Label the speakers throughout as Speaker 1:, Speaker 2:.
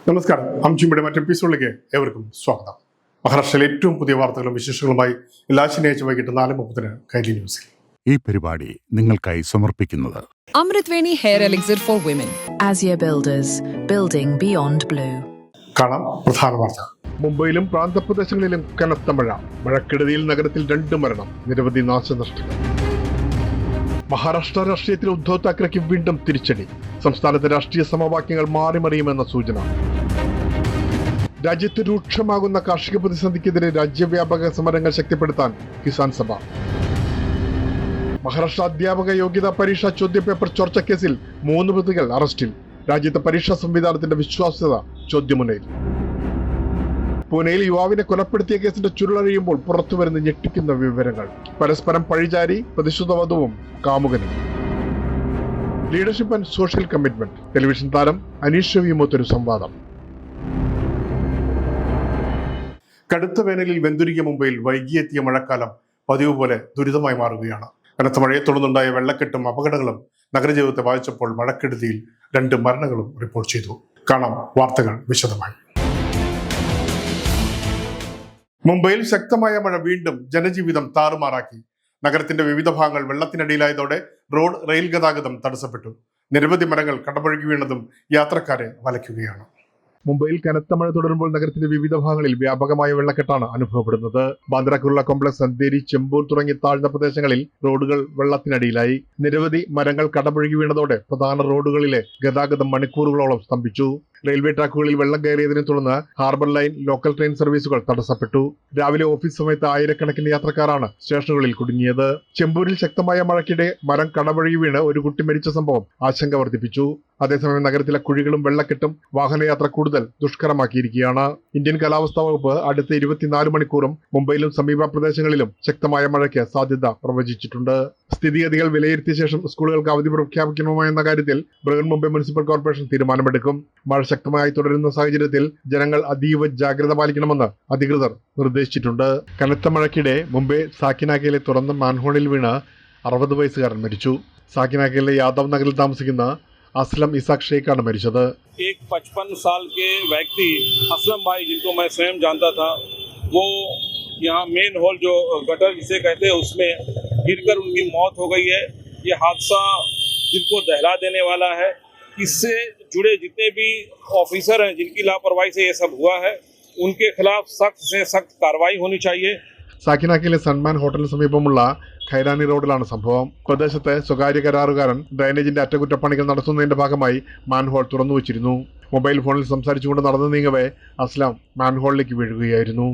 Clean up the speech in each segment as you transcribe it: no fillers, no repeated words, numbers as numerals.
Speaker 1: നമസ്കാരം. അംജിയുടെ മറ്റു എപ്പിസോഡിലേക്ക് ഏവർക്കും സ്വാഗതം. മഹാരാഷ്ട്രയിലെ ഏറ്റവും പുതിയ വാർത്തകളും വിശേഷങ്ങളുമായി എല്ലാ ശനിയാഴ്ച വൈകിട്ട് 4:30 കൈലി ന്യൂസിൽ.
Speaker 2: ഈ പരിപാടി നിങ്ങൾക്കായി സമർപ്പിക്കുന്നത്
Speaker 3: Amritveni Hair Elixir for Women.
Speaker 4: Azure Builders, building beyond blue.
Speaker 1: കാണാം പ്രധാന വാർത്ത. മുംബൈയിലും പ്രാന്തപ്രദേശങ്ങളിലും കനത്ത മഴ. മഴക്കെടുതിയിൽ നഗരത്തിൽ 2 മരണം, നിരവധി നാശനഷ്ടങ്ങൾ. മഹാരാഷ്ട്ര രാഷ്ട്രീയത്തിൽ ഉദ്ധവ് താക്കറെക്ക് വീണ്ടും തിരിച്ചടി. സംസ്ഥാനത്തെ രാഷ്ട്രീയ സമവാക്യങ്ങൾ മാറിമറിയുമെന്ന സൂചന. രാജ്യത്ത് രൂക്ഷമാകുന്ന കാർഷിക പ്രതിസന്ധിക്കെതിരെ രാജ്യവ്യാപക സമരങ്ങൾ ശക്തിപ്പെടുത്താൻ കിസാൻ സഭ. മഹാരാഷ്ട്ര അധ്യാപക യോഗ്യതാ പരീക്ഷാ ചോദ്യപേപ്പർ ചോർച്ചക്കേസിൽ 3 പ്രതികൾ അറസ്റ്റിൽ. രാജ്യത്തെ പരീക്ഷാ സംവിധാനത്തിന്റെ വിശ്വാസ്യത ചോദ്യമുനയിൽ. പൂനെയിൽ യുവാവിനെ കൊലപ്പെടുത്തിയ കേസിന്റെ ചുരുളഴിയുമ്പോൾ പുറത്തുവരുന്ന ഞെട്ടിക്കുന്ന വിവരങ്ങൾ. പരസ്പരം പഴിചാരി പ്രതിശുദ്ധ വധുവും കാമുകനും. Leadership and social commitment. Television താരം അനീഷ് ഷവിയുമൊത്തൊരു സംവാദം. കടുത്ത വേനലിൽ വെന്തുരുകിയ മുംബൈയിൽ വൈകിയെത്തിയ മഴക്കാലം പതിവ് പോലെ ദുരിതമായി മാറുകയാണ്. കനത്ത മഴയെ തുടർന്നുണ്ടായ വെള്ളക്കെട്ടും അപകടങ്ങളും നഗരജീവിതത്തെ ബാധിച്ചപ്പോൾ മഴക്കെടുതിയിൽ 2 മരണങ്ങളും റിപ്പോർട്ട് ചെയ്തു. കാണാം വാർത്തകൾ വിശദമായി. മുംബൈയിൽ ശക്തമായ മഴ വീണ്ടും ജനജീവിതം താറുമാറാക്കി. നഗരത്തിന്റെ വിവിധ ഭാഗങ്ങൾ വെള്ളത്തിനടിയിലായതോടെ റോഡ് റെയിൽ ഗതാഗതം തടസ്സപ്പെട്ടു. നിരവധി മരങ്ങൾ കടപുഴകി വീണതും യാത്രക്കാരെ വലയ്ക്കുകയാണ്. മുംബൈയിൽ കനത്ത മഴ തുടരുമ്പോൾ നഗരത്തിന്റെ വിവിധ ഭാഗങ്ങളിൽ വ്യാപകമായ വെള്ളക്കെട്ടാണ് അനുഭവപ്പെടുന്നത്. ബാന്ദ്ര കുർള കോംപ്ലക്സ്, അന്തേരി, ചെമ്പൂർ തുടങ്ങിയ താഴ്ന്ന പ്രദേശങ്ങളിൽ റോഡുകൾ വെള്ളത്തിനടിയിലായി. നിരവധി മരങ്ങൾ കടപുഴകി വീണതോടെ പ്രധാന റോഡുകളിലെ ഗതാഗതം മണിക്കൂറുകളോളം സ്തംഭിച്ചു. റെയിൽവേ ട്രാക്കുകളിൽ വെള്ളം കയറിയതിനെ തുടർന്ന് ഹാർബർ ലൈൻ, ലോക്കൽ ട്രെയിൻ സർവീസുകൾ തടസ്സപ്പെട്ടു. രാവിലെ ഓഫീസ് സമയത്ത് ആയിരക്കണക്കിന് യാത്രക്കാരാണ് സ്റ്റേഷനുകളിൽ കുടുങ്ങിയത്. ചെമ്പൂരിൽ ശക്തമായ മഴയ്ക്കിടെ മരം കടപുഴകി വീണ് ഒരു കുട്ടി മരിച്ച സംഭവം ആശങ്ക വർദ്ധിപ്പിച്ചു. അതേസമയം നഗരത്തിലെ കുഴികളും വെള്ളക്കെട്ടും വാഹനയാത്ര കൂടുതൽ ദുഷ്കരമാക്കിയിരിക്കുകയാണ്. ഇന്ത്യൻ കാലാവസ്ഥാ വകുപ്പ് അടുത്ത 24 മണിക്കൂറും മുംബൈയിലും സമീപ പ്രദേശങ്ങളിലും ശക്തമായ മഴയ്ക്ക് സാധ്യത പ്രവചിച്ചിട്ടുണ്ട്. സ്ഥിതിഗതികൾ വിലയിരുത്തിയ ശേഷം സ്കൂളുകൾക്ക് അവധി പ്രഖ്യാപിക്കണമോ എന്ന കാര്യത്തിൽ ബൃഹൻ മുംബൈ മുനിസിപ്പൽ കോർപ്പറേഷൻ തീരുമാനമെടുക്കും. മഴ ശക്തമായി തുടരുന്ന സാഹചര്യത്തിൽ ജനങ്ങൾ അതീവ ജാഗ്രത പാലിക്കണമെന്ന് അധികൃതർ നിർദ്ദേശിച്ചിട്ടുണ്ട്. കനത്ത മഴയ്ക്കിടെ മുംബൈ സാക്കിനാക്കയിലെ തുറന്ന മാൻഹോളിൽ വീണ് 60 വയസ്സുകാരൻ മരിച്ചു. സാക്കിനാക്കയിലെ യാദവ് നഗറിൽ താമസിക്കുന്ന असलम इसाक शेखाണ് മരിച്ചത്.
Speaker 5: एक 55 साल के व्यक्ति असलम भाई, जिनको मैं स्वयं जानता था, वो यहाँ मेन हॉल जो गटर जिसे कहते हैं उसमें गिरकर उनकी मौत हो गई है। ये हादसा दिल को दहला देने वाला है. इससे जुड़े जितने भी ऑफिसर हैं जिनकी लापरवाही से ये सब हुआ है, उनके खिलाफ सख्त से सख्त कार्रवाई होनी चाहिए.
Speaker 1: സാക്കിനാക്കയിലെ സൺമാൻ ഹോട്ടലിന് സമീപമുള്ള ഖൈരാനി റോഡിലാണ് സംഭവം. പ്രദേശത്തെ സ്വകാര്യ കരാറുകാരൻ ഡ്രൈനേജിന്റെ അറ്റകുറ്റപ്പണികൾ നടത്തുന്നതിന്റെ ഭാഗമായി മാൻഹോൾ തുറന്നു വച്ചിരുന്നു. മൊബൈൽ ഫോണിൽ സംസാരിച്ചുകൊണ്ട് നടന്നു നീങ്ങവേ അസ്ലാം മാൻഹോളിലേക്ക് വീഴുകയായിരുന്നു.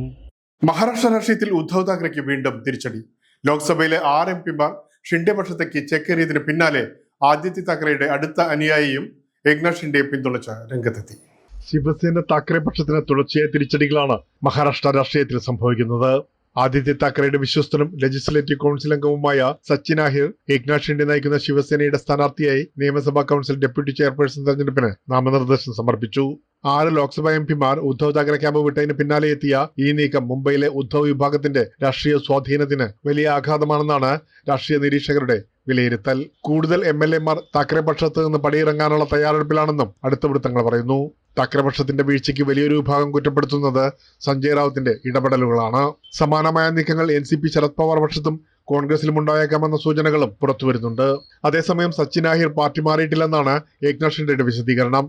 Speaker 1: മഹാരാഷ്ട്ര രാഷ്ട്രീയത്തിൽ ഉദ്ധവ് താക്കറെക്ക് വീണ്ടും തിരിച്ചടി. ലോക്സഭയിലെ 6 എംപിമാർ ഷിൻഡെ പക്ഷത്തേക്ക് ചേക്കേറിയതിന് പിന്നാലെ ആദിത്യ താക്കറെയുടെ അടുത്ത അനുയായിയും ഏക്നാഥ് ഷിൻഡെയെ പിന്തുണച്ച് രംഗത്തെത്തി. ശിവസേന താക്കറെ പക്ഷത്തിന് തുടർച്ചയായ തിരിച്ചടികളാണ് മഹാരാഷ്ട്ര രാഷ്ട്രീയത്തിൽ സംഭവിക്കുന്നത്. ആദിത്യ താക്കറെയുടെ വിശ്വസ്തനും ലെജിസ്ലേറ്റീവ് കൗൺസിൽ അംഗവുമായ സച്ചിൻ ആഹിർ ഏക്നാഥ് ഷിൻഡെ നയിക്കുന്ന ശിവസേനയുടെ സ്ഥാനാർത്ഥിയായി നിയമസഭാ കൗൺസിൽ ഡെപ്യൂട്ടി ചെയർപേഴ്സൺ തെരഞ്ഞെടുപ്പിന് നാമനിർദ്ദേശം സമർപ്പിച്ചു. 6 ലോക്സഭാ എംപിമാർ ഉദ്ധവ് താക്കറെ ക്യാമ്പ് വിട്ടതിന് പിന്നാലെ എത്തിയ ഈ നീക്കം മുംബൈയിലെ ഉദ്ധവ് വിഭാഗത്തിന്റെ രാഷ്ട്രീയ സ്വാധീനത്തിന് വലിയ ആഘാതമാണെന്നാണ് രാഷ്ട്രീയ നിരീക്ഷകരുടെ വിലയിരുത്തൽ. കൂടുതൽ MLA മാർ താക്കറെ പക്ഷത്ത് നിന്ന് പടിയിറങ്ങാനുള്ള തയ്യാറെടുപ്പിലാണെന്നും അടുത്ത വൃത്തങ്ങൾ പറയുന്നു. താക്കറെ പക്ഷത്തിന്റെ വീഴ്ചയ്ക്ക് വലിയൊരു വിഭാഗം കുറ്റപ്പെടുത്തുന്നത് സഞ്ജയ് റാവുത്തിന്റെ ഇടപെടലുകളാണ്. സമാനമായ നീക്കങ്ങൾ NCP ശരത് പവാർ പക്ഷത്തും കോൺഗ്രസിലും ഉണ്ടായേക്കാമെന്ന സൂചനകളും പുറത്തുവരുന്നുണ്ട്. അതേസമയം സച്ചിൻ ആഹിർ പാർട്ടി മാറിയിട്ടില്ലെന്നാണ് ഏക്നാഥ് ഷിൻഡെയുടെ വിശദീകരണം.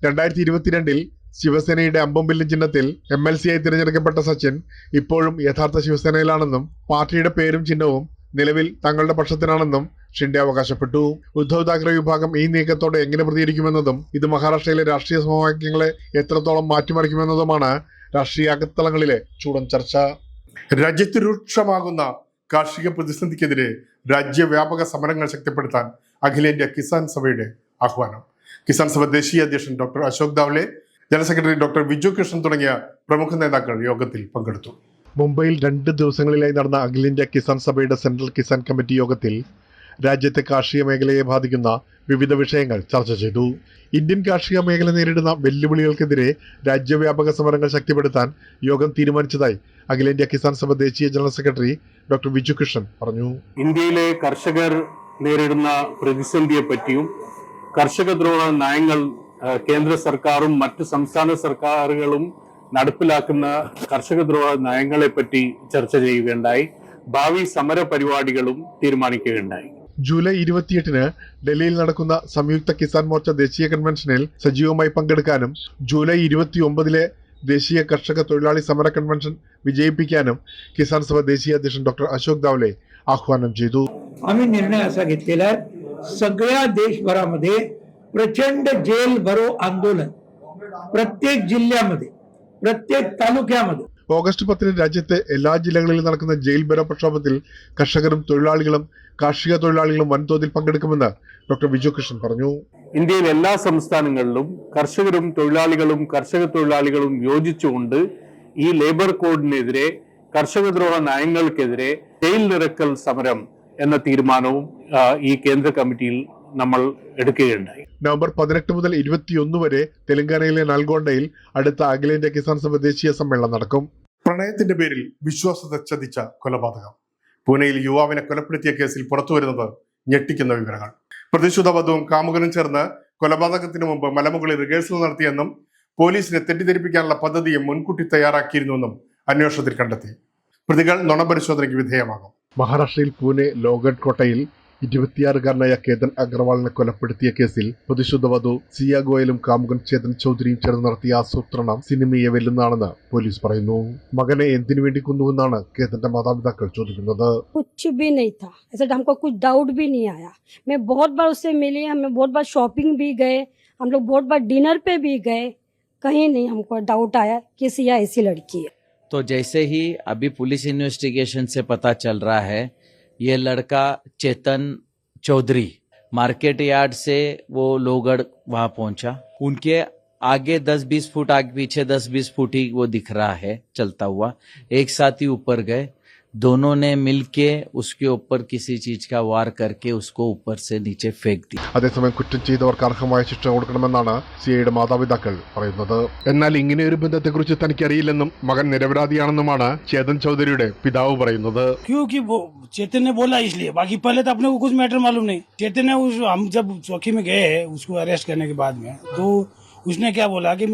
Speaker 1: 2022 ശിവസേനയുടെ അമ്പംബില്ലും ചിഹ്നത്തിൽ MLC ആയി തിരഞ്ഞെടുക്കപ്പെട്ട സച്ചിൻ ഇപ്പോഴും യഥാർത്ഥ ശിവസേനയിലാണെന്നും പാർട്ടിയുടെ പേരും ചിഹ്നവും നിലവിൽ തങ്ങളുടെ പക്ഷത്തിനാണെന്നും ഷിൻഡെ അവകാശപ്പെട്ടു. ഉദ്ധവ് താക്കറെ വിഭാഗം ഈ നീക്കത്തോടെ എങ്ങനെ പ്രതികരിക്കുമെന്നതും ഇത് മഹാരാഷ്ട്രയിലെ രാഷ്ട്രീയ സമവാക്യങ്ങളെ എത്രത്തോളം മാറ്റിമറിക്കുമെന്നതുമാണ് രാഷ്ട്രീയ അകത്തളങ്ങളിലെ ചൂടൻ ചർച്ച. രാജ്യത്ത് രൂക്ഷമാകുന്ന കാർഷിക പ്രതിസന്ധിക്കെതിരെ രാജ്യവ്യാപക സമരങ്ങൾ ശക്തിപ്പെടുത്താൻ അഖിലേന്ത്യാ കിസാൻ സഭയുടെ ആഹ്വാനം. കിസാൻ സഭ ദേശീയ അധ്യക്ഷൻ doctor Ashok Dhawale, general secretary doctor Viju Krishnan തുടങ്ങിയ പ്രമുഖ നേതാക്കൾ യോഗത്തിൽ പങ്കെടുത്തു. മുംബൈയിൽ 2 ദിവസങ്ങളിലായി നടന്ന അഖിലേന്ത്യാ കിസാൻ സഭയുടെ സെൻട്രൽ കിസാൻ കമ്മിറ്റി യോഗത്തിൽ രാജ്യത്തെ കാർഷിക മേഖലയെ ബാധിക്കുന്ന വിവിധ വിഷയങ്ങൾ ചർച്ച ചെയ്തു. ഇന്ത്യൻ കാർഷിക മേഖല നേരിടുന്ന വെല്ലുവിളികൾക്കെതിരെ രാജ്യവ്യാപക സമരങ്ങൾ ശക്തിപ്പെടുത്താൻ യോഗം തീരുമാനിച്ചതായി അഖിലേന്ത്യാ കിസാൻ സഭ ദേശീയ general secretary doctor Viju Krishnan പറഞ്ഞു.
Speaker 6: ഇന്ത്യയിലെ കർഷകർ നേരിടുന്ന പ്രതിസന്ധിയെപ്പറ്റിയും കർഷകദ്രോഹ നയങ്ങൾ കേന്ദ്ര സർക്കാരും മറ്റ് സംസ്ഥാന സർക്കാരുകളും നടപ്പിലാക്കുന്ന കർഷകദ്രോഹ നയങ്ങളെപ്പറ്റി ചർച്ച ചെയ്യുകയുണ്ടായി. ഭാവി സമര പരിപാടികളും തീരുമാനിക്കുകയുണ്ടായി.
Speaker 1: ജൂലൈ 28-ന് ഡൽഹിയിൽ നടക്കുന്ന സംയുക്ത കിസാൻ മോർച്ച ദേശീയ കൺവെൻഷനിൽ സജീവമായി പങ്കെടുക്കാനും ജൂലൈ 29-ലെ ദേശീയ കർഷക തൊഴിലാളി സമര കൺവെൻഷൻ വിജയിപ്പിക്കാനും കിസാൻ സഭ ദേശീയ അധ്യക്ഷൻ ഡോക്ടർ अशोक दावले आवाहन ചെയ്തു.
Speaker 7: आम्ही निर्णय असा घेतलेला आहे, सगळ्या देशभरामध्ये प्रचंड जेल भरो आंदोलन प्रत्येक जिल्ह्यामध्ये प्रत्येक तालुक्यामध्ये.
Speaker 1: ഓഗസ്റ്റ് 10-ന് രാജ്യത്തെ എല്ലാ ജില്ലകളിലും നടക്കുന്ന ജയിൽ ബരോ പ്രക്ഷോഭത്തിൽ കർഷകരും തൊഴിലാളികളും കാർഷിക തൊഴിലാളികളും വൻതോതിൽ പങ്കെടുക്കുമെന്ന് ഡോക്ടർ വിജു കൃഷ്ണൻ പറഞ്ഞു.
Speaker 6: ഇന്ത്യയിലെ എല്ലാ സംസ്ഥാനങ്ങളിലും കർഷകരും തൊഴിലാളികളും കർഷക തൊഴിലാളികളും യോജിച്ചുകൊണ്ട് ഈ ലേബർ കോഡിനെതിരെ കർഷകദ്രോഹ നയങ്ങൾക്കെതിരെ ജയിൽ നിരക്കൽ സമരം എന്ന തീരുമാനവും ഈ കേന്ദ്ര കമ്മിറ്റിയിൽ നമ്മൾ എടുക്കുകയുണ്ടായി.
Speaker 1: നവംബർ 18 മുതൽ 21 വരെ തെലങ്കാനയിലെ നൽഗോണ്ടയിൽ അടുത്ത അഖിലേന്ത്യാ കിസാൻ സഭ ദേശീയ സമ്മേളനം നടക്കും. പ്രണയത്തിന്റെ പേരിൽ വിശ്വാസത്തെ ചതിച്ച കൊലപാതകം. പൂനെയിൽ യുവാവിനെ കൊലപ്പെടുത്തിയ കേസിൽ പുറത്തുവരുന്നത് ഞെട്ടിക്കുന്ന വിവരങ്ങൾ. പ്രതിശുദ്ധ വധുവും കാമുകനും ചേർന്ന് കൊലപാതകത്തിന് മുമ്പ് മലമുകളിൽ റിഹേഴ്സൽ നടത്തിയെന്നും പോലീസിനെ തെറ്റിദ്ധരിപ്പിക്കാനുള്ള പദ്ധതിയും മുൻകൂട്ടി തയ്യാറാക്കിയിരുന്നുവെന്നും അന്വേഷണത്തിൽ കണ്ടെത്തി. പ്രതികൾ നുണപരിശോധനയ്ക്ക് വിധേയമാകും. മഹാരാഷ്ട്രയിൽ പൂനെ ലോഗഡ് കോട്ടയിൽ 26-കാരനായ കേതൻ അഗർവാളിനെ കൊലപ്പെടുത്തിയ കേസിൽ പ്രതിശുദ്ധ വധു സിയ ഗോയലും കാമുകൻ ചേതൻ ചൗധരിയും ചേർന്ന് നടത്തിയ ആസൂത്രണം സിനിമയെ വെല്ലുന്നതാണെന്ന് പോലീസ് പറയുന്നു. മകനെ എന്തിനു വേണ്ടി കൊന്നുവെന്നാണ് കേതന്റെ മാതാപിതാക്കൾ ചോദിക്കുന്നത്.
Speaker 8: कुछ भी नहीं था, ऐसा हमको कुछ डाउट भी नहीं आया. मैं बहुत बार उससे मिली, हम बहुत बार शॉपिंग भी गए, हम लोग बहुत बार डिनर पे भी गए, कहीं नहीं हमको डाउट आया कि सिया ऐसी लड़की है.
Speaker 9: तो जैसे ही अभी पुलिस इन्वेस्टिगेशन से पता चल रहा है, ये लड़का चेतन चौधरी मार्केट यार्ड से वो लोहगढ़ वहां पहुंचा. उनके आगे 10-20 फुट आगे पीछे 10-20 फुट ही वो दिख रहा है चलता हुआ. एक साथ ही ऊपर गए, दोनों ने मिलके उसके ऊपर किसी चीज का वार करके उसको ऊपर से नीचे फेंक दी.
Speaker 1: അതേസമയം കുറ്റം ചെയ്തവർക്ക് അർഹമായ ശിക്ഷ കൊടുക്കണമെന്നാണ് സിഐയുടെ മാതാപിതാക്കൾ പറയുന്നത്. എന്നാൽ ഇങ്ങനെ ഒരു ബന്ധത്തെക്കുറിച്ച് തനിക്കറിയില്ലെന്നും മകൻ നിരപരാധിയാണെന്നുമാണ് ചേതൻ ചൗധരിയുടെ പിതാവ് പറയുന്നത്.
Speaker 10: चेतन ने बोला इसलिए, बाकी पहले तो अपने को कुछ मैटर मालूम नहीं. चेतन ने हम जब चौकी में गए उसको अरेस्ट करने के बाद में, तो उसने क्या बोला कि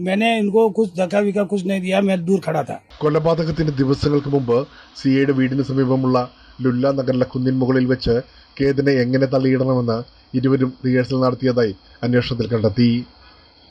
Speaker 10: मैंने इनको कुछ धक्का विक्का कुछ नहीं दिया, मैं दूर खड़ा था.
Speaker 1: കൊലപാതകത്തിന് ദിവസങ്ങൾക്ക് മുമ്പ് സിഐയുടെ വീടിന് സമീപമുള്ള ലുല്ല നഗറിലെ കുന്നിൻ മുകളിൽ വെച്ച് കേതനെ എങ്ങനെ തള്ളിയിടണമെന്ന് ഇരുവരും റിഹേഴ്സൽ നടത്തിയതായി അന്വേഷണത്തിൽ കണ്ടെത്തി.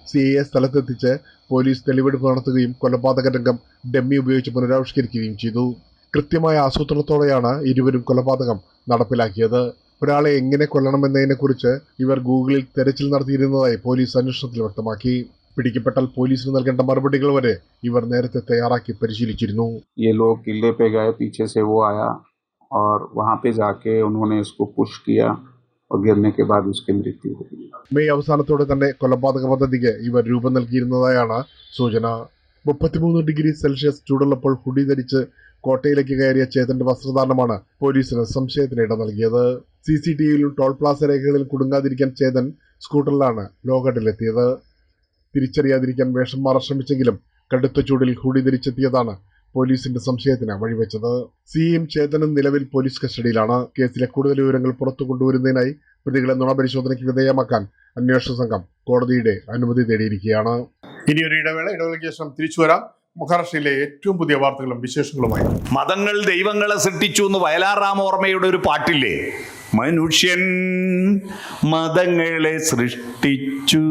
Speaker 1: സിഐയെ സ്ഥലത്തെത്തിച്ച് പോലീസ് തെളിവെടുപ്പ് നടത്തുകയും കൊലപാതക രംഗം ഡമ്മി ഉപയോഗിച്ച് പുനരാവിഷ്കരിക്കുകയും ചെയ്തു. കൃത്യമായ ആസൂത്രണത്തോടെയാണ് ഇരുവരും കൊലപാതകം നടപ്പിലാക്കിയത്. ഒരാളെ എങ്ങനെ കൊല്ലണമെന്നതിനെക്കുറിച്ച് ഇവർ ഗൂഗിളിൽ തെരച്ചിൽ നടത്തിയിരുന്നതായി പോലീസ് അന്വേഷണത്തിൽ വ്യക്തമാക്കി. പിടിക്കപ്പെട്ടാൽ പോലീസിന് നൽകേണ്ട മറുപടികൾ വരെ ഇവർ നേരത്തെ തയ്യാറാക്കി പരിശീലിച്ചിരുന്നു.
Speaker 11: ये लोग किले पे गए, पीछे से वो आया और वहां पे जाके उन्होंने उसको पुश किया और गिरने के बाद उसकी मृत्यु हो गई.
Speaker 1: മെയ് അവസാനത്തോടെ തന്നെ കൊലപാതക പദ്ധതിക്ക് ഇവർ രൂപം നൽകിയിരുന്നതായാണ് സൂചന. 33 ഡിഗ്രി സെൽഷ്യസ് ചൂടുള്ളപ്പോൾ ഹുഡി ധരിച്ച് കോട്ടയിലേക്ക് കയറിയ ചേതന്റെ വസ്ത്രധാരണമാണ് പോലീസിന് സംശയത്തിന് ഇട നൽകിയത്. CCTVയിലും ടോൾ പ്ലാസ രേഖകളിലും കുടുങ്ങാതിരിക്കാൻ ചേതൻ സ്കൂട്ടറിലാണ് ലോഗഡിലെത്തിയത്. തിരിച്ചറിയാതിരിക്കാൻ വേഷം മാറാൻ ശ്രമിച്ചെങ്കിലും കടുത്ത ചൂടിൽ ഹുഡി ധരിച്ചെത്തിയതാണ് പോലീസിന്റെ സംശയത്തിന് വഴിവെച്ചത്. സിയും ചേതനും നിലവിൽ പോലീസ് കസ്റ്റഡിയിലാണ്. കേസിലെ കൂടുതൽ വിവരങ്ങൾ പുറത്തു കൊണ്ടുവരുന്നതിനായി പ്രതികളെ നുണപരിശോധനയ്ക്ക് വിധേയമാക്കാൻ അന്വേഷണ സംഘം കോടതിയുടെ അനുമതി തേടിയിരിക്കുകയാണ്. ഇനിയൊരു ഇടവേളയ്ക്ക് ശേഷം തിരിച്ചു വരാം. മഹാരാഷ്ട്രയിലെ ഏറ്റവും പുതിയ വാർത്തകളും വിശേഷങ്ങളുമായി.
Speaker 12: മതങ്ങൾ ദൈവങ്ങളെ സൃഷ്ടിച്ചു എന്ന് വയലാർ രാമവർമ്മയുടെ ഒരു പാട്ടില്ലേ? മനുഷ്യൻ മതങ്ങളെ സൃഷ്ടിച്ചു.